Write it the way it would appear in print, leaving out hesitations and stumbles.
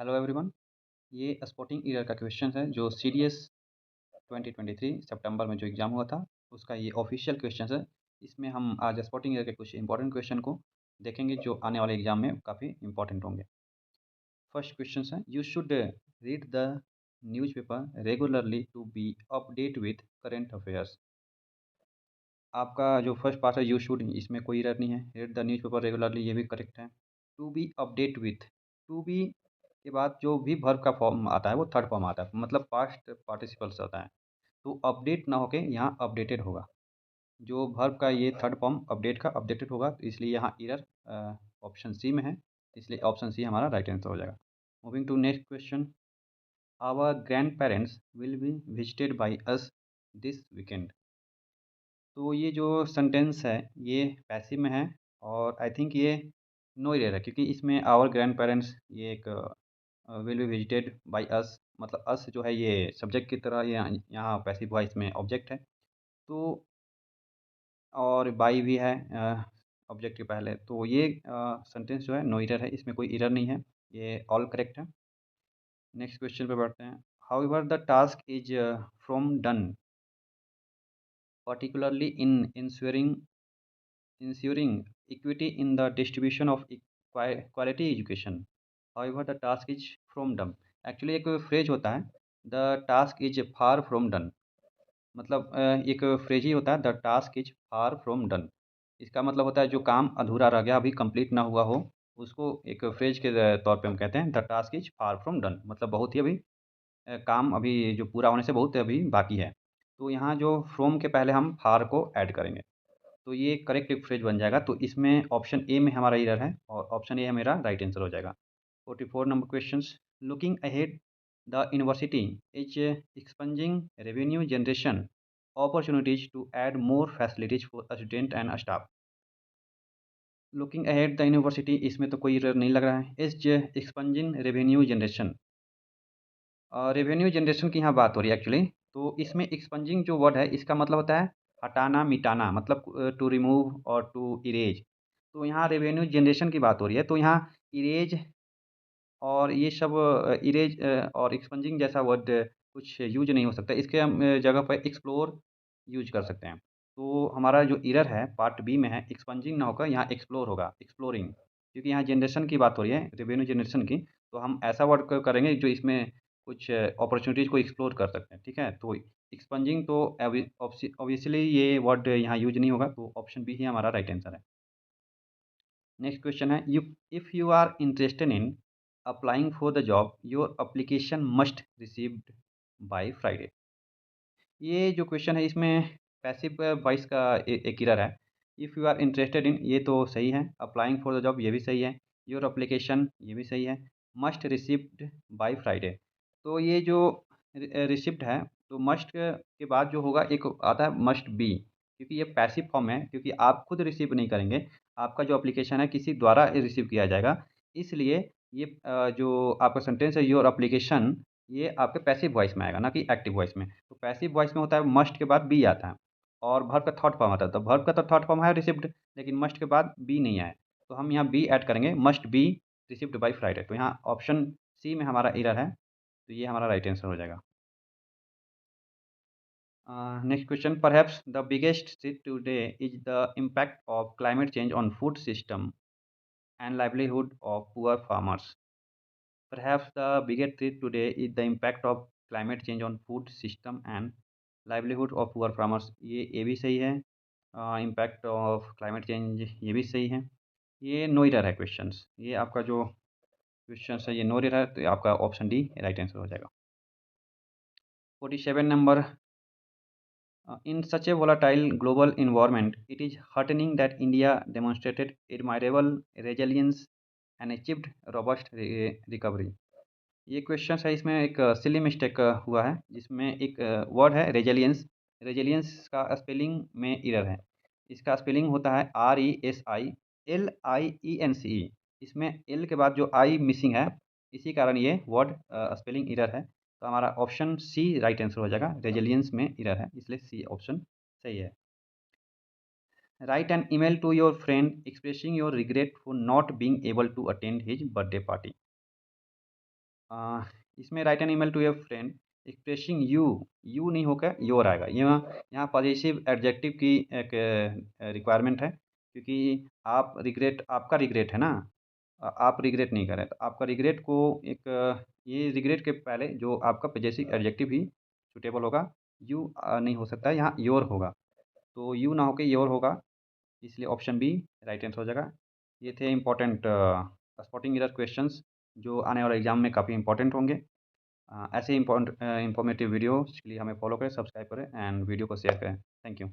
Hello everyone. ये spotting year का question है जो सीडीएस 2023 सितंबर में जो एग्ज़ाम हुआ था उसका ये ऑफिशियल क्वेश्चन है। इसमें हम आज स्पॉटिंग ईयर के कुछ इंपॉर्टेंट क्वेश्चन को देखेंगे जो आने वाले एग्ज़ाम में काफ़ी इंपॉर्टेंट होंगे। फर्स्ट क्वेश्चन है, you should read the newspaper regularly to be update with current affairs. आपका जो फर्स्ट पार्ट है यू शुड, इसमें कोई एरर नहीं है। रीड द न्यूज़पेपर रेगुलरली, ये भी करेक्ट है। To be update with, to be के बाद जो भी वर्ब का फॉर्म आता है वो थर्ड फॉर्म आता है, मतलब पास्ट पार्टिसिपल से होता है। तो अपडेट ना होके यहाँ अपडेटेड होगा। जो वर्ब का ये थर्ड फॉर्म अपडेट का अपडेटेड होगा, तो इसलिए यहाँ एरर ऑप्शन सी में है, इसलिए ऑप्शन सी हमारा राइट आंसर हो जाएगा। Moving to next question, our grandparents will be visited by us this weekend. तो ये जो सेंटेंस है ये पैसिव में है और आई थिंक ये नो एरर है, क्योंकि इसमें आवर ग्रैंड पेरेंट्स ये एक will be visited by us, मतलब अस जो है ये सब्जेक्ट की तरह, ये यहाँ पैसिव वॉइस में ऑब्जेक्ट है। तो और बाई भी है ऑब्जेक्ट के पहले, तो ये सेंटेंस जो है नो एरर है, इसमें कोई एरर नहीं है, ये ऑल करेक्ट है। नेक्स्ट क्वेश्चन पे बढ़ते हैं। How ever the task is from done particularly in ensuring equity in the distribution of quality education. However, the task is from done. Actually एक फ्रेज होता है, the task is far from done, मतलब एक phrase ही होता है, the task is far from done. इसका मतलब होता है जो काम अधूरा रह गया, अभी कंप्लीट ना हुआ हो, उसको एक फ्रेज के तौर पे हम कहते हैं the task is far from done, मतलब बहुत ही अभी काम अभी जो पूरा होने से बहुत अभी बाकी है। तो यहाँ जो फ्रॉम के पहले हम फार को ऐड करेंगे, तो ये करेक्ट एक फ्रेज बन जाएगा। तो इसमें ऑप्शन ए में हमारा एरर है और ऑप्शन ए मेरा राइट आंसर हो जाएगा। 44 number question, looking ahead the university is expanding revenue generation opportunities to add more facilities for student and staff. Looking ahead the university, इसमें तो कोई एरर नहीं लग रहा है। Is expanding revenue generation, revenue generation की यहाँ बात हो रही है एक्चुअली। तो इसमें एक्सपंजिंग जो वर्ड है इसका मतलब होता है हटाना मिटाना, मतलब टू रिमूव और टू इरेज। तो यहाँ रेवेन्यू जनरेशन की बात हो रही है, तो यहाँ इरेज और ये सब इरेज और एक्सपंजिंग जैसा वर्ड कुछ यूज नहीं हो सकता, इसके हम जगह पर एक्सप्लोर यूज कर सकते हैं। तो हमारा जो इरर है पार्ट बी में है, एक्सपंजिंग ना होकर यहाँ एक्सप्लोर होगा, एक्सप्लोरिंग, क्योंकि यहाँ जनरेशन की बात हो रही है, रेवेन्यू जनरेशन की। तो हम ऐसा वर्ड करेंगे जो इसमें कुछ अपॉर्चुनिटीज़ को एक्सप्लोर कर सकते हैं, ठीक है। तो एक्सपंजिंग तो ऑब्वियसली ये वर्ड यहाँ यूज नहीं होगा, तो ऑप्शन बी ही हमारा राइट आंसर है। नेक्स्ट क्वेश्चन है, you if you are interested in applying for the job your application must received by Friday. ये जो क्वेश्चन है इसमें पैसिव वॉइस का एक एरर है। If you are interested in, ये तो सही है। अप्लाइंग फॉर द जॉब, ये भी सही है। योर अप्लीकेशन, ये भी सही है। मस्ट रिसिव्ड बाय फ्राइडे, तो ये जो रिसिप्ट है, तो मस्ट के बाद जो होगा एक आता है मस्ट बी, क्योंकि ये पैसिव फॉर्म है, क्योंकि आप खुद रिसीव नहीं करेंगे, आपका जो एप्लीकेशन है किसी द्वारा रिसीव किया जाएगा। इसलिए ये जो आपका सेंटेंस है योर एप्लीकेशन, ये आपके पैसिव वॉइस में आएगा, ना कि एक्टिव वॉइस में। तो पैसिव वॉइस में होता है मस्ट के बाद बी आता है और वर्ब का थर्ड फॉर्म आता है। तो वर्ब का तो थर्ड फॉर्म है रिसिप्ड, लेकिन मस्ट के बाद बी नहीं आया, तो हम यहाँ बी ऐड करेंगे, must be received by Friday. तो यहाँ ऑप्शन सी में हमारा एरर है, तो ये हमारा राइट आंसर हो जाएगा। Next question, perhaps the biggest threat today is the impact of climate change on food system and livelihood of poor farmers. Perhaps the biggest threat today is the impact of climate change on food system and livelihood of poor farmers। ये भी सही है। Impact of climate change, ये भी सही है। ये no error है क्वेश्चंस, ये आपका जो क्वेश्चंस है ये नो एरर है, तो आपका ऑप्शन डी राइट आंसर हो जाएगा। 47 number, in such a volatile global environment, it is heartening that India demonstrated admirable resilience and achieved robust recovery। ये क्वेश्चन है, इसमें एक सिली मिस्टेक हुआ है, जिसमें एक वर्ड है रेजिलियंस। रेजिलियंस का स्पेलिंग में एरर है। इसका स्पेलिंग होता है RESILIENCE। इसमें एल के बाद जो आई मिसिंग है, इसी कारण ये वर्ड स्पेलिंग एरर है। तो हमारा ऑप्शन सी राइट आंसर हो जाएगा, रेजिलियंस में एरर है, इसलिए सी ऑप्शन सही है। Write an email to your friend expressing your regret for not being able to attend his birthday party. इसमें write an email to your friend expressing you, you नहीं होकर योर आएगा। यहाँ यहाँ पॉजिटिव एडजेक्टिव की एक रिक्वायरमेंट है, क्योंकि आप रिग्रेट, आपका रिग्रेट है ना, आप रिग्रेट नहीं कर रहे, तो आपका रिग्रेट को एक ये रिग्रेट के पहले जो आपका पॉजिटिव एडजेक्टिव ही सुटेबल होगा। यू नहीं हो सकता है, यहाँ योर होगा। तो यू ना होकर योर होगा, इसलिए ऑप्शन बी राइट आंसर हो जाएगा। ये थे इंपॉर्टेंट स्पॉटिंग एरर क्वेश्चंस जो आने वाले एग्जाम में काफ़ी इंपॉर्टेंट होंगे। ऐसे इंपॉर्टेंट इंफॉर्मेटिव वीडियोस के लिए हमें फॉलो करें, सब्सक्राइब करें एंड वीडियो को शेयर करें। Thank you.